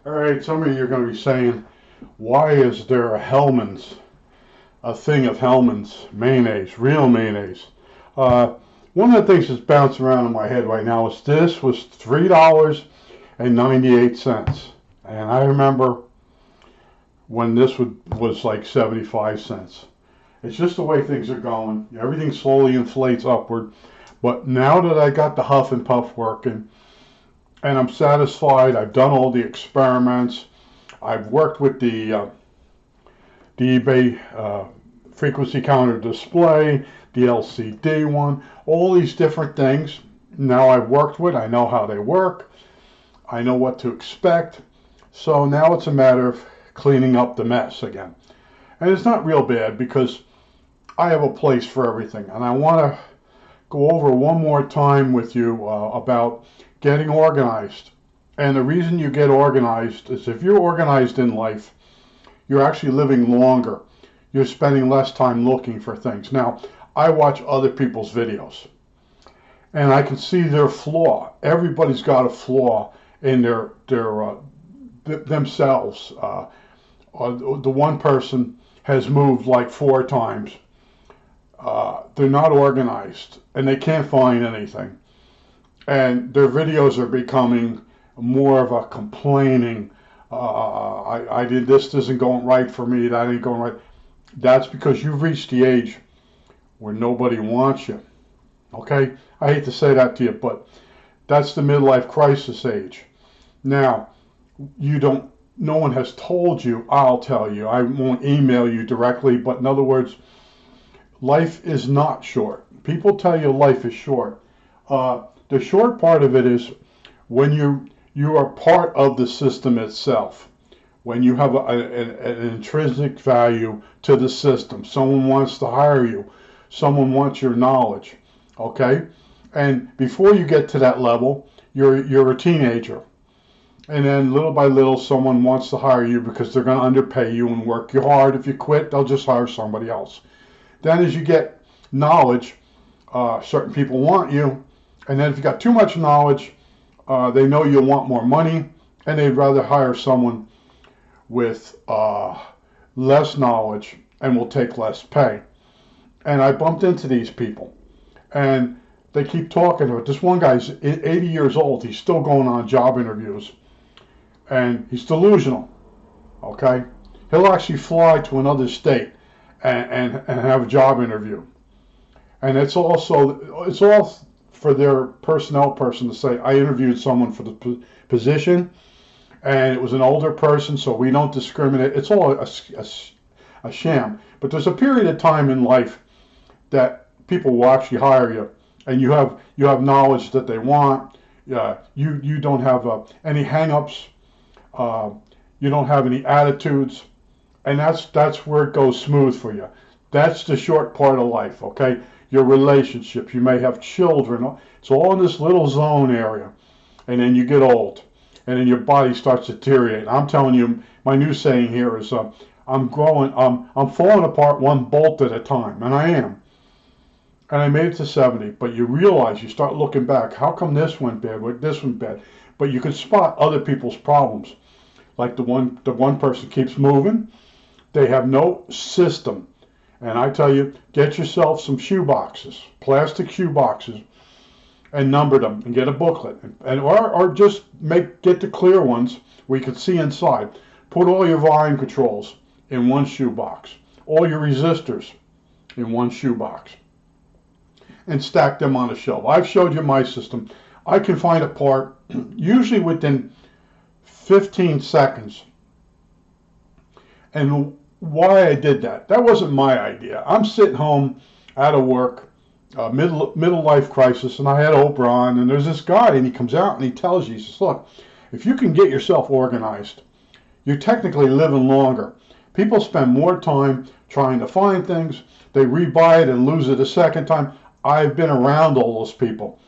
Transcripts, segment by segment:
All right, some of you are going to be saying, why is there a thing of Hellman's mayonnaise, real mayonnaise? Uh, One of the things that's bouncing around in my head right now is this was $3.98. And I remember when was like 75 cents. It's just the way things are going. Everything slowly inflates upward. But now that I got the Huff and Puff working, and I'm satisfied, I've done all the experiments, I've worked with the eBay frequency counter display, the LCD one, all these different things. Now I've worked with, I know how they work, I know what to expect. So now it's a matter of cleaning up the mess again. And it's not real bad because I have a place for everything. And I want to go over one more time with you about getting organized. And the reason you get organized is if you're organized in life, you're actually living longer. You're spending less time looking for things. Now, I watch other people's videos and I can see their flaw. Everybody's got a flaw in themselves. The one person has moved like 4 times. They're not organized and they can't find anything. And their videos are becoming more of a complaining. I did this isn't going right for me. That ain't going right. That's because you've reached the age where nobody wants you. Okay? I hate to say that to you, but that's the midlife crisis age. Now, no one has told you, I'll tell you. I won't email you directly, but in other words, life is not short. People tell you life is short. The short part of it is when you are part of the system itself. When you have an intrinsic value to the system, someone wants to hire you, someone wants your knowledge, okay? And before you get to that level, you're a teenager. And then little by little, someone wants to hire you because they're going to underpay you and work you hard. If you quit, they'll just hire somebody else. Then as you get knowledge, certain people want you. And then if you got too much knowledge, they know you'll want more money, and they'd rather hire someone with less knowledge and will take less pay. And I bumped into these people, and they keep talking about this one guy's 80 years old. He's still going on job interviews, and he's delusional. Okay, he'll actually fly to another state and have a job interview, and it's all for their personnel person to say, I interviewed someone for the position, and it was an older person, so we don't discriminate. It's all a sham. But there's a period of time in life that people will actually hire you, and you have knowledge that they want. You don't have any hang-ups. You don't have any attitudes, and that's where it goes smooth for you. That's the short part of life, okay? Your relationships, you may have children. It's all in this little zone area, and then you get old, and then your body starts to deteriorate. I'm telling you, my new saying here is, I'm falling apart one bolt at a time, and I am. And I made it to 70, but you realize, you start looking back, how come this went bad, this went bad? But you can spot other people's problems. Like the one person keeps moving, they have no system. And I tell you, get yourself some shoe boxes, plastic shoe boxes, and number them, and get a booklet, or just get the clear ones where you can see inside. Put all your volume controls in one shoe box, all your resistors in one shoe box, and stack them on a shelf. I've showed you my system. I can find a part usually within 15 seconds. And why I did that wasn't my idea. I'm sitting home out of work, middle life crisis, and I had Oprah on, and there's this guy, and he comes out and he tells you, he says, look, if you can get yourself organized, you're technically living longer. People spend more time trying to find things. They rebuy it and lose it a second time. I've been around all those people.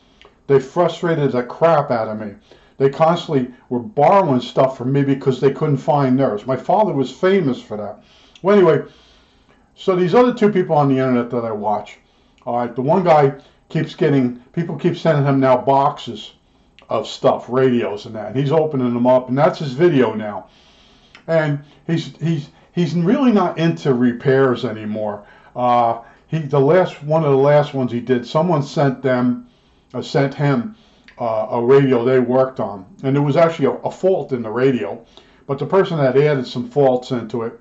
They frustrated the crap out of me. They constantly were borrowing stuff from me because they couldn't find theirs. My father was famous for that. Well, anyway, so these other two people on the internet that I watch, all right, the one guy people keep sending him now boxes of stuff, radios and that. He's opening them up, and that's his video now. And he's really not into repairs anymore. One of the last ones he did, someone sent him a radio they worked on, and there was actually a fault in the radio, but the person had added some faults into it,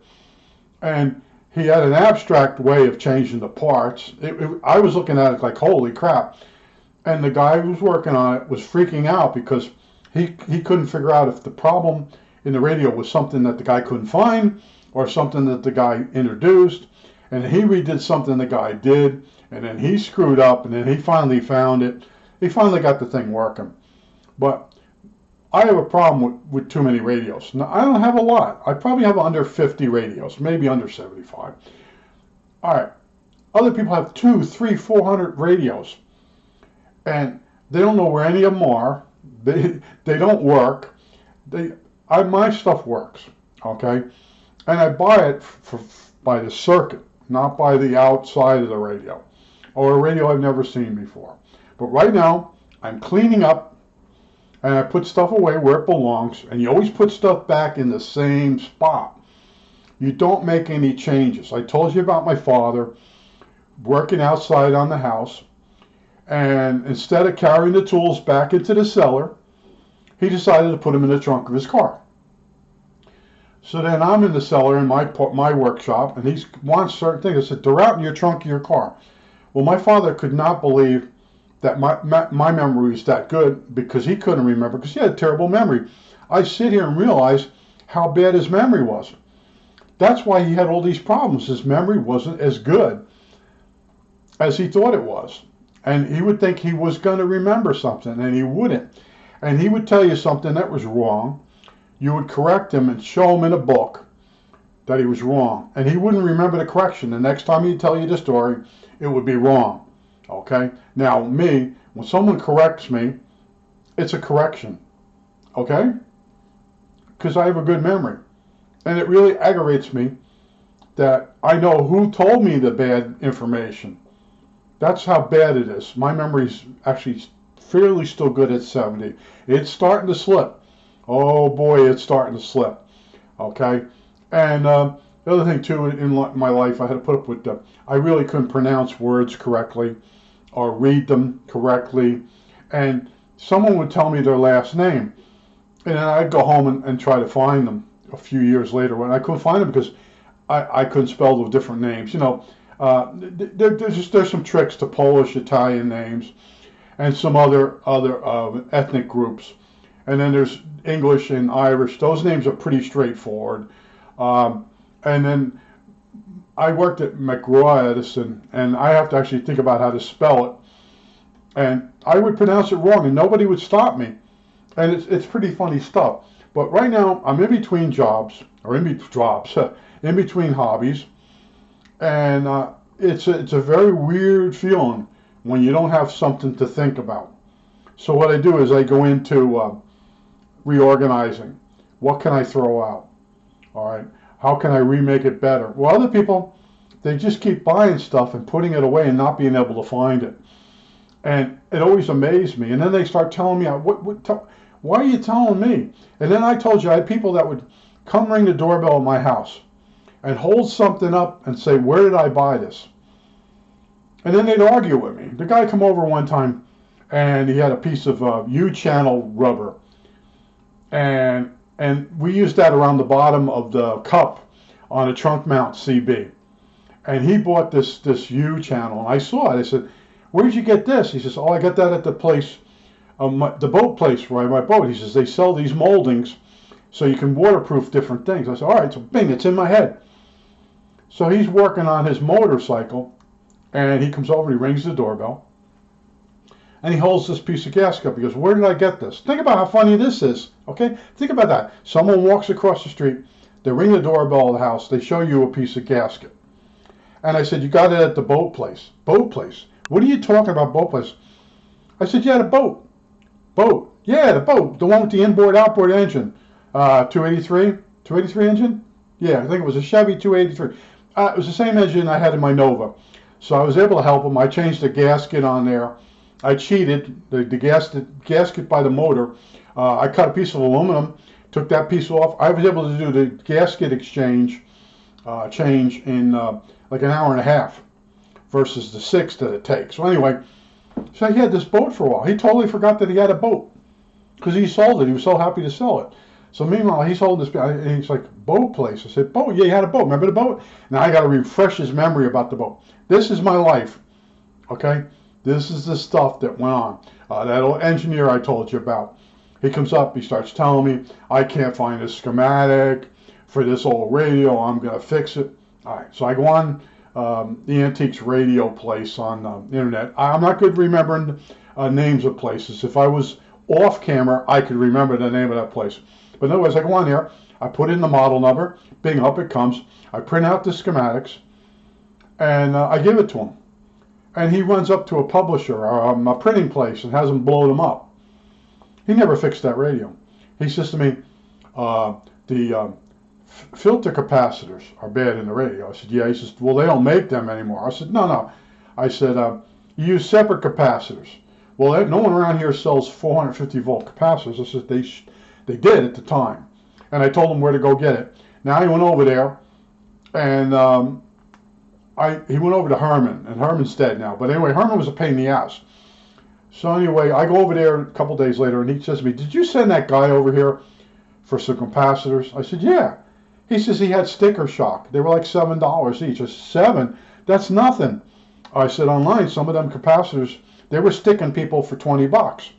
and he had an abstract way of changing the parts. I was looking at it like, holy crap. And the guy who was working on it was freaking out because he couldn't figure out if the problem in the radio was something that the guy couldn't find or something that the guy introduced. And he redid something the guy did, and then he screwed up, and then he finally found it. He finally got the thing working. But I have a problem with too many radios. Now, I don't have a lot. I probably have under 50 radios, maybe under 75. All right. Other people have 200, 300, 400 radios, and they don't know where any of them are. They don't work. My stuff works, okay? And I buy it by the circuit, not by the outside of the radio, or a radio I've never seen before. But right now, I'm cleaning up, and I put stuff away where it belongs, and you always put stuff back in the same spot. You don't make any changes. I told you about my father working outside on the house, and instead of carrying the tools back into the cellar, he decided to put them in the trunk of his car. So then I'm in the cellar in my workshop, and he wants certain things. I said, they're out in your trunk of your car. Well, my father could not believe that my memory was that good, because he couldn't remember, because he had a terrible memory. I sit here and realize how bad his memory was. That's why he had all these problems. His memory wasn't as good as he thought it was. And he would think he was going to remember something, and he wouldn't. And he would tell you something that was wrong. You would correct him and show him in a book that he was wrong. And he wouldn't remember the correction. The next time he'd tell you the story, it would be wrong. Okay? Now, me, when someone corrects me, it's a correction. Okay? Because I have a good memory. And it really aggravates me that I know who told me the bad information. That's how bad it is. My memory's actually fairly still good at 70. It's starting to slip. Oh boy, it's starting to slip. Okay? And the other thing too, in my life, I had to put up with I really couldn't pronounce words correctly or read them correctly. And someone would tell me their last name. And then I'd go home and try to find them a few years later when I couldn't find them because I couldn't spell the different names. You know, there's some tricks to Polish, Italian names, and some other ethnic groups. And then there's English and Irish. Those names are pretty straightforward. And then I worked at McGraw Edison, and I have to actually think about how to spell it. And I would pronounce it wrong, and nobody would stop me. And it's pretty funny stuff. But right now, I'm in between jobs, or in between hobbies. And it's a very weird feeling when you don't have something to think about. So what I do is I go into reorganizing. What can I throw out? All right. How can I remake it better? Well, other people, they just keep buying stuff and putting it away and not being able to find it. And it always amazed me. And then they start telling me, why are you telling me? And then I told you I had people that would come ring the doorbell at my house and hold something up and say, where did I buy this? And then they'd argue with me. The guy come over one time and he had a piece of U-channel rubber. And we used that around the bottom of the cup on a trunk mount CB. And he bought this U-channel. And I saw it. I said, where'd you get this? He says, oh, I got that at the place, the boat place where I buy boat. He says, they sell these moldings so you can waterproof different things. I said, all right, so bing, it's in my head. So he's working on his motorcycle, and he comes over, he rings the doorbell, and he holds this piece of gasket up. He goes, where did I get this? Think about how funny this is, okay? Think about that. Someone walks across the street, they ring the doorbell of the house, they show you a piece of gasket. And I said, you got it at the boat place. Boat place? What are you talking about, boat place? I said, yeah, the boat. Boat. Yeah, the boat. The one with the inboard-outboard engine. 283 engine? Yeah, I think it was a Chevy 283. It was the same engine I had in my Nova. So I was able to help him. I changed the gasket on there. I cheated. The gasket by the motor, I cut a piece of aluminum, took that piece off. I was able to do the gasket change in like an hour and a half versus the 6 that it takes. So anyway, so he had this boat for a while. He totally forgot that he had a boat because he sold it. He was so happy to sell it. So meanwhile, he sold this, and he's like, boat place. I said, boat? Yeah, you had a boat. Remember the boat? Now I got to refresh his memory about the boat. This is my life, okay? This is the stuff that went on. That old engineer I told you about, he comes up, he starts telling me, I can't find a schematic for this old radio. I'm going to fix it. All right, so I go on the Antiques Radio place on the internet. I'm not good remembering names of places. If I was off camera, I could remember the name of that place. But in other words, I go on there, I put in the model number, bing, up it comes. I print out the schematics, and I give it to him. And he runs up to a publisher or a printing place and has them blow them up. He never fixed that radio. He says to me, the filter capacitors are bad in the radio. I said, yeah. He says, well, they don't make them anymore. I said, no. I said, you use separate capacitors. Well, no one around here sells 450 volt capacitors. I said, they did at the time. And I told him where to go get it. Now he went over there, and he went over to Herman, and Herman's dead now. But anyway, Herman was a pain in the ass. So anyway, I go over there a couple days later, and he says to me, did you send that guy over here for some capacitors? I said, yeah. He says he had sticker shock. They were like $7 each. I said, 7? That's nothing. I said, online, some of them capacitors, they were sticking people for 20 bucks.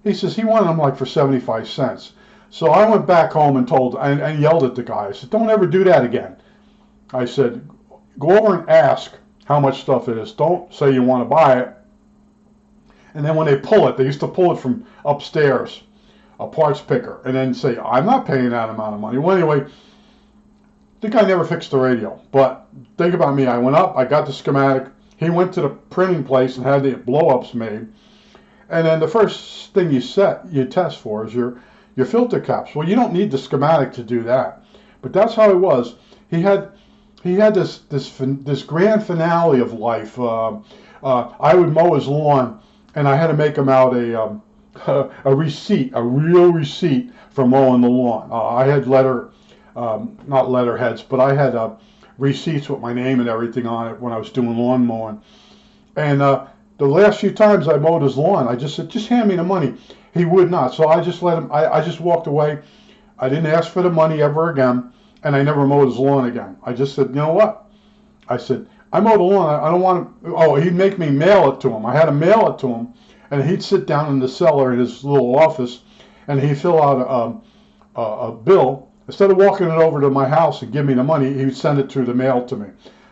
He says he wanted them like for 75 cents. So I went back home and and yelled at the guy. I said, don't ever do that again. I said, go over and ask how much stuff it is. Don't say you want to buy it. And then when they pull it, they used to pull it from upstairs, a parts picker, and then say, I'm not paying that amount of money. Well, anyway, the guy never fixed the radio. But think about me. I went up, I got the schematic. He went to the printing place and had the blow-ups made. And then the first thing you test for is your filter caps. Well, you don't need the schematic to do that. But that's how it was. He had this grand finale of life. I would mow his lawn, and I had to make him out a receipt, a real receipt for mowing the lawn. I had not letterheads, but I had receipts with my name and everything on it when I was doing lawn mowing. And the last few times I mowed his lawn, I just said, just hand me the money. He would not. So I just let him, I just walked away. I didn't ask for the money ever again, and I never mowed his lawn again. I just said, you know what? I said, I mowed the lawn. I don't want to, oh, he'd make me mail it to him. I had to mail it to him, and he'd sit down in the cellar in his little office, and he'd fill out a bill. Instead of walking it over to my house and give me the money, he would send it through the mail to me.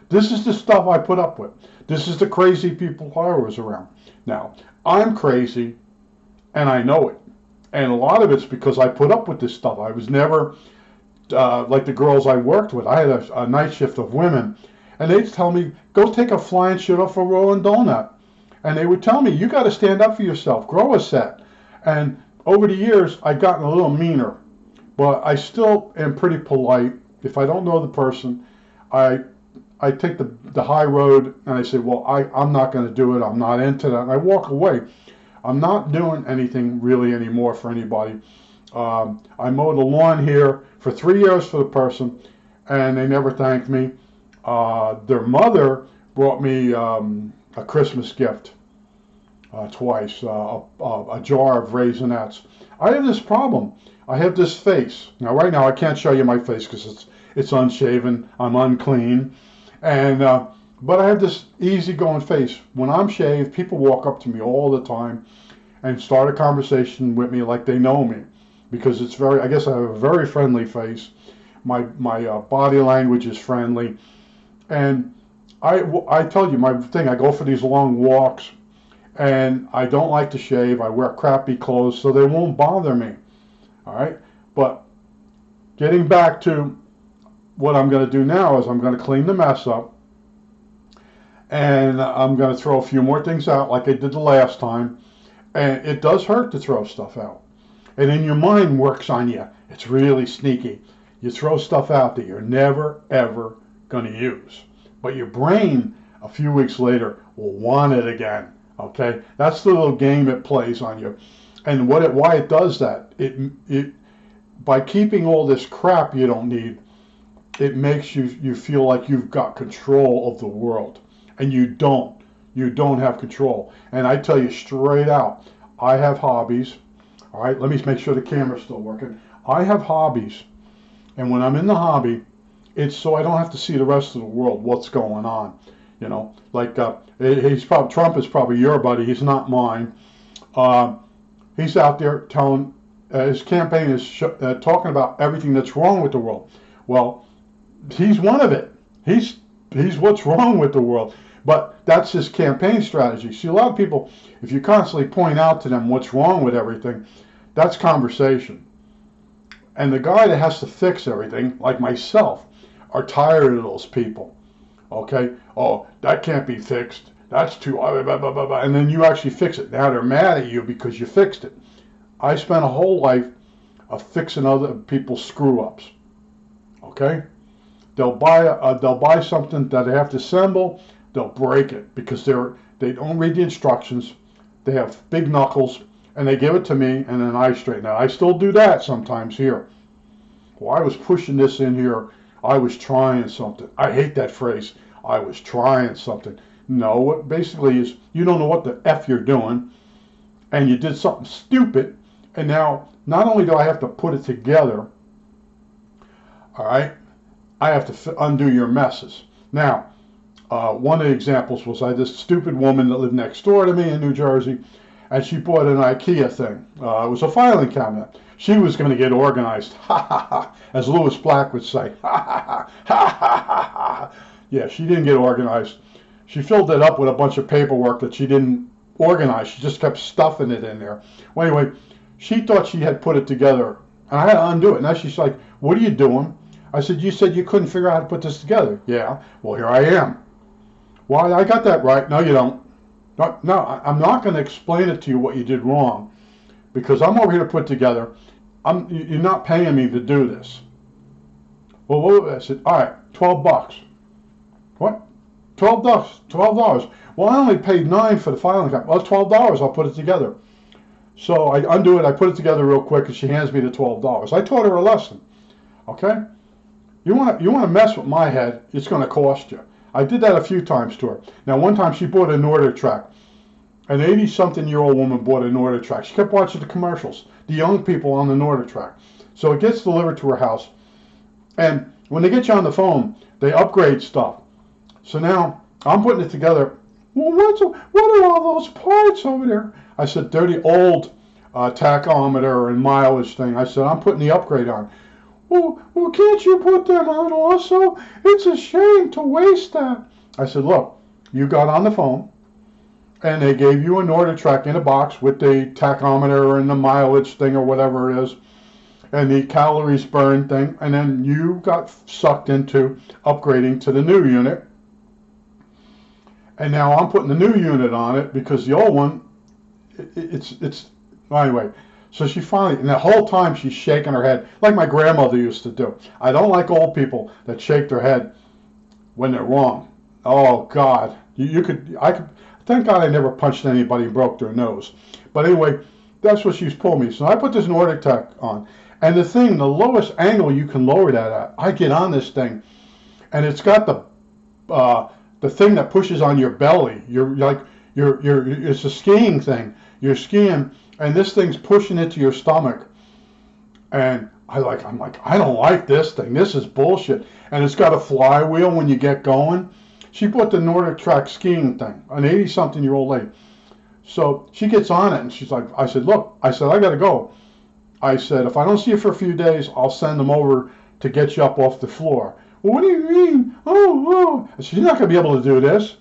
This is the stuff I put up with. This is the crazy people I was around. Now, I'm crazy, and I know it. And a lot of it's because I put up with this stuff. I was never like the girls I worked with. I had a night shift of women, and they'd tell me, go take a flying shit off a rolling donut. And they would tell me, you got to stand up for yourself, grow a set. And over the years, I've gotten a little meaner, but I still am pretty polite. If I don't know the person, I take the high road, and I say, well, I'm not going to do it. I'm not into that. And I walk away. I'm not doing anything really anymore for anybody. I mowed the lawn here for 3 years for the person, and they never thanked me. Their mother brought me a Christmas gift twice, a jar of Raisinets. I have this problem. I have this face. Now, right now, I can't show you my face because it's unshaven. I'm unclean. And but I have this easygoing face. When I'm shaved, people walk up to me all the time and start a conversation with me like they know me, because it's I guess I have a very friendly face. My body language is friendly, and I tell you my thing. I go for these long walks, and I don't like to shave. I wear crappy clothes so they won't bother me. All right, but getting back to what I'm going to do now is I'm going to clean the mess up, and I'm going to throw a few more things out like I did the last time. And it does hurt to throw stuff out. And then your mind works on you. It's really sneaky. You throw stuff out that you're never, ever going to use. But your brain, a few weeks later, will want it again. Okay, that's the little game it plays on you. And why it does that, it by keeping all this crap you don't need, it makes you feel like you've got control of the world, and you don't. You don't have control. And I tell you straight out, I have hobbies. All right, let me make sure the camera's still working. I have hobbies, and when I'm in the hobby, it's so I don't have to see the rest of the world, what's going on. You know, like Trump is probably your buddy. He's not mine. Uh, he's out there telling his campaign is talking about everything that's wrong with the world. Well, he's one of it. He's what's wrong with the world. But that's his campaign strategy. See, a lot of people, if you constantly point out to them what's wrong with everything, that's conversation. And the guy that has to fix everything, like myself, are tired of those people. Okay? Oh, that can't be fixed. That's too... Blah, blah, blah, blah. And then you actually fix it. Now they're mad at you because you fixed it. I spent a whole life of fixing other people's screw-ups. Okay? They'll buy something that they have to assemble. They'll break it because they don't read the instructions. They have big knuckles, and they give it to me, and then I straighten it. I still do that sometimes here. Well, I was pushing this in here. I was trying something. I hate that phrase. I was trying something. No, what basically is you don't know what the F you're doing, and you did something stupid, and now not only do I have to put it together, all right, I have to undo your messes. Now, one of the examples was I had this stupid woman that lived next door to me in New Jersey, and she bought an IKEA thing. It was a filing cabinet. She was going to get organized, ha ha ha, as Lewis Black would say, ha ha ha, ha ha ha ha. Yeah, she didn't get organized. She filled it up with a bunch of paperwork that she didn't organize. She just kept stuffing it in there. Well, anyway, she thought she had put it together, and I had to undo it. Now she's like, "What are you doing?" I said, "You said you couldn't figure out how to put this together." "Yeah." "Well, here I am." "Well, I got that right." "No, you don't." No, I'm not going to explain it to you what you did wrong because I'm over here to put together. You're not paying me to do this. Well, I said, all right, $12. What? $12. $12. Well, I only paid $9 for the filing cabinet. Well, $12. I'll put it together. So I undo it. I put it together real quick, and she hands me the $12. I taught her a lesson. Okay? You want to mess with my head, it's going to cost you. I did that a few times to her. Now, one time she bought a Nordic track. An 80-something-year-old woman bought a Nordic track. She kept watching the commercials, the young people on the Nordic track. So it gets delivered to her house. And when they get you on the phone, they upgrade stuff. So now I'm putting it together. Well, what are all those parts over there? I said, they're the old tachometer and mileage thing. I said, I'm putting the upgrade on. Well, can't you put them on also? It's a shame to waste that. I said, look, you got on the phone, and they gave you a Nordic track in a box with the tachometer and the mileage thing or whatever it is, and the calories burned thing, and then you got sucked into upgrading to the new unit. And now I'm putting the new unit on it because the old one, it's anyway. So she finally, and the whole time she's shaking her head like my grandmother used to do. I don't like old people that shake their head when they're wrong. Oh God, I could. Thank God I never punched anybody and broke their nose. But anyway, that's what she's pulled me. So I put this Nordic Tech on, and the lowest angle you can lower that at, I get on this thing, and it's got the thing that pushes on your belly. It's a skiing thing. You're skiing, and this thing's pushing into your stomach. And I'm like, I don't like this thing. This is bullshit. And it's got a flywheel when you get going. She bought the Nordic Track skiing thing, an 80-something-year-old lady. So she gets on it, and she's like, I said, look, I got to go. I said, if I don't see you for a few days, I'll send them over to get you up off the floor. Well, what do you mean? Oh. I said, you're not going to be able to do this.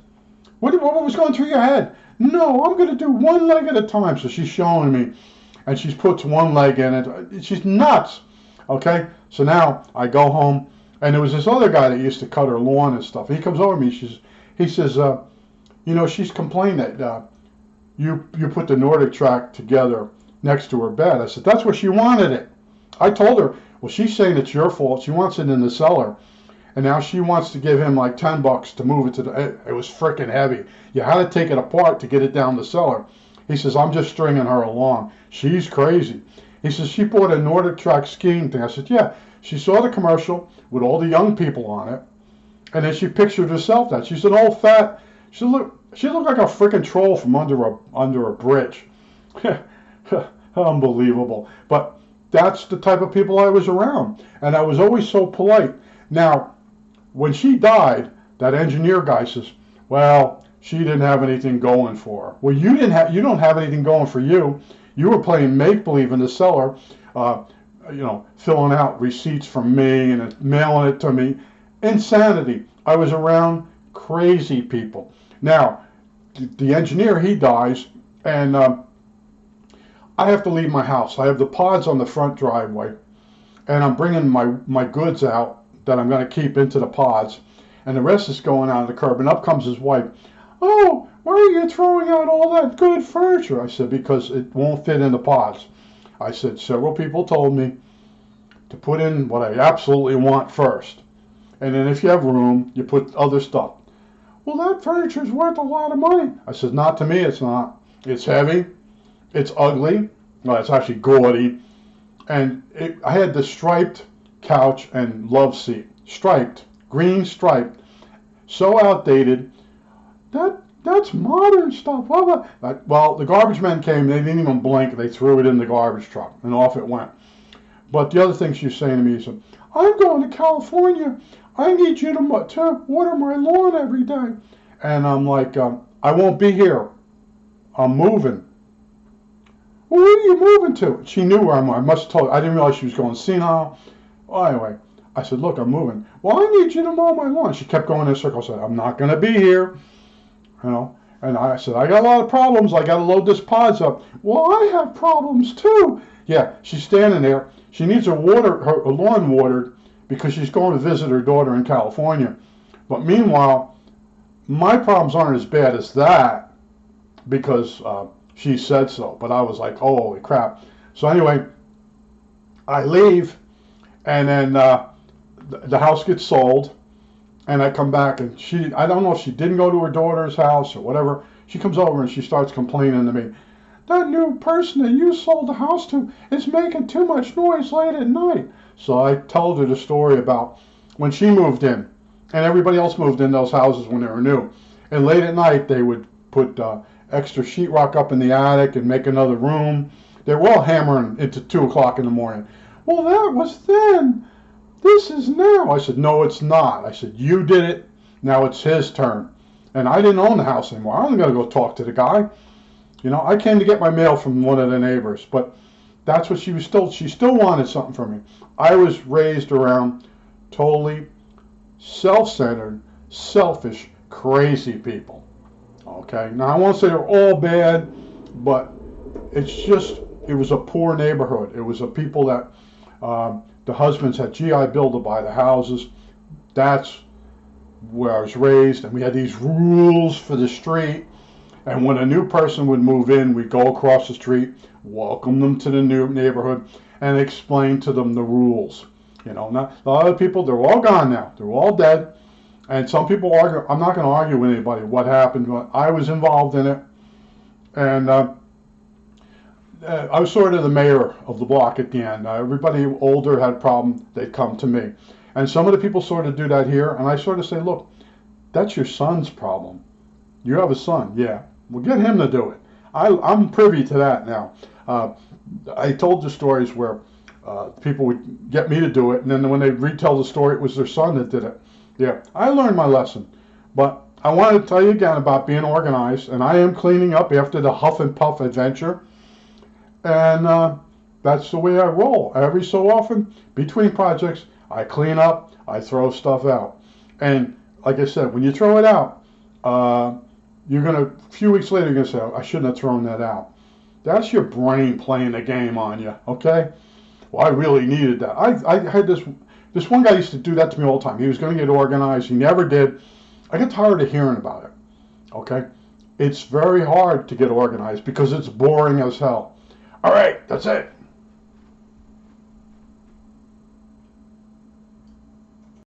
What was going through your head? No, I'm going to do one leg at a time. So she's showing me, and she puts one leg in it. She's nuts. Okay, so now I go home, and there was this other guy that used to cut her lawn and stuff. He comes over to me. He says, she's complained that you put the Nordic Track together next to her bed. I said, that's where she wanted it. I told her, well, she's saying it's your fault. She wants it in the cellar. And now she wants to give him like $10 to move it to it was freaking heavy. You had to take it apart to get it down the cellar. He says, I'm just stringing her along. She's crazy. He says, she bought a Nordic track skiing thing. I said, yeah. She saw the commercial with all the young people on it. And then she pictured herself that. She's an old fat, she looked like a freaking troll from under a bridge. Unbelievable. But that's the type of people I was around. And I was always so polite. Now, when she died, that engineer guy says, well, she didn't have anything going for her. Well, you don't have anything going for you. You were playing make-believe in the cellar, filling out receipts from me and mailing it to me. Insanity. I was around crazy people. Now, the engineer, he dies, and I have to leave my house. I have the pods on the front driveway, and I'm bringing my goods out that I'm going to keep into the pods, and the rest is going out of the curb. And up comes his wife. Oh, why are you throwing out all that good furniture? I said, because it won't fit in the pods. I said, several people told me to put in what I absolutely want first. And then if you have room, you put other stuff. Well, that furniture is worth a lot of money. I said, not to me, it's not. It's heavy. It's ugly. Well, it's actually gaudy. And I had the striped couch and love seat. Striped. Green striped. So outdated. That's modern stuff. Well, the garbage men came. They didn't even blink. They threw it in the garbage truck, and off it went. But the other thing she's saying to me is, I'm going to California. I need you to water my lawn every day. And I'm like, I won't be here. I'm moving. Well, where are you moving to? She knew where I'm going. I must have told her. I didn't realize she was going senile. Well, anyway, I said, look, I'm moving. Well, I need you to mow my lawn. She kept going in a circle. I said, I'm not going to be here. And I said, I got a lot of problems. I got to load this pods up. Well, I have problems too. Yeah, she's standing there. She needs her lawn watered because she's going to visit her daughter in California. But meanwhile, my problems aren't as bad as that because she said so. But I was like, oh, holy crap. So anyway, I leave, and then the house gets sold. And I come back, and I don't know if she didn't go to her daughter's house or whatever. She comes over and she starts complaining to me. That new person that you sold the house to is making too much noise late at night. So I told her the story about when she moved in, and everybody else moved in those houses when they were new. And late at night, they would put extra sheetrock up in the attic and make another room. They were all hammering into 2 o'clock in the morning. Well, that was then. This is now. I said, no, it's not. I said, you did it. Now it's his turn. And I didn't own the house anymore. I wasn't going to go talk to the guy. I came to get my mail from one of the neighbors, but that's what she still wanted something from me. I was raised around totally self-centered, selfish, crazy people. Okay? Now, I won't say they're all bad, but it was a poor neighborhood. It was a people that, the husbands had GI Bill to buy the houses. That's where I was raised, and we had these rules for the street. And when a new person would move in, we'd go across the street, welcome them to the new neighborhood, and explain to them the rules. Not a lot of people, they're all gone now. They're all dead. And some people argue. I'm not going to argue with anybody what happened, but I was involved in it. And I was sort of the mayor of the block at the end. Everybody older had a problem, they'd come to me. And some of the people sort of do that here, and I sort of say, look, that's your son's problem. You have a son, yeah. Well, get him to do it. I'm privy to that now. I told the stories where people would get me to do it, and then when they retell the story, it was their son that did it. Yeah, I learned my lesson. But I wanted to tell you again about being organized, and I am cleaning up after the Huff and Puff adventure. And that's the way I roll. Every so often, between projects, I clean up, I throw stuff out. And like I said, when you throw it out, a few weeks later, you're going to say, oh, I shouldn't have thrown that out. That's your brain playing a game on you, okay? Well, I really needed that. I had this one guy used to do that to me all the time. He was going to get organized. He never did. I got tired of hearing about it, okay? It's very hard to get organized because it's boring as hell. All right, that's it.